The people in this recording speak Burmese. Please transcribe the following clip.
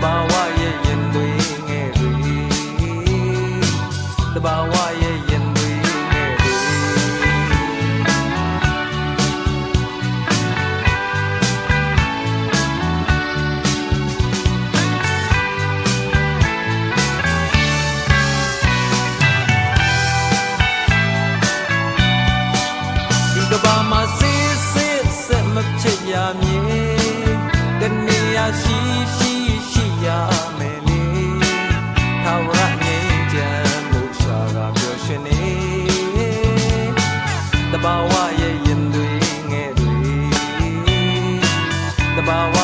ဘာဝရဲ့ရင်တွေငယ်တွေတဘာဝရဲ့ရင်တွေငယ်တွေဒီကဘာမှာစစ်စစ်ဆက်မဖြစ်ရမည်တနေရာရှိရမယ်လေထာဝရငြိမ်းချမ်းမှုရှာကပျော်ရွှင်နေတဘာဝရဲ့ရင်တွေငယ်တွေတဘာဝ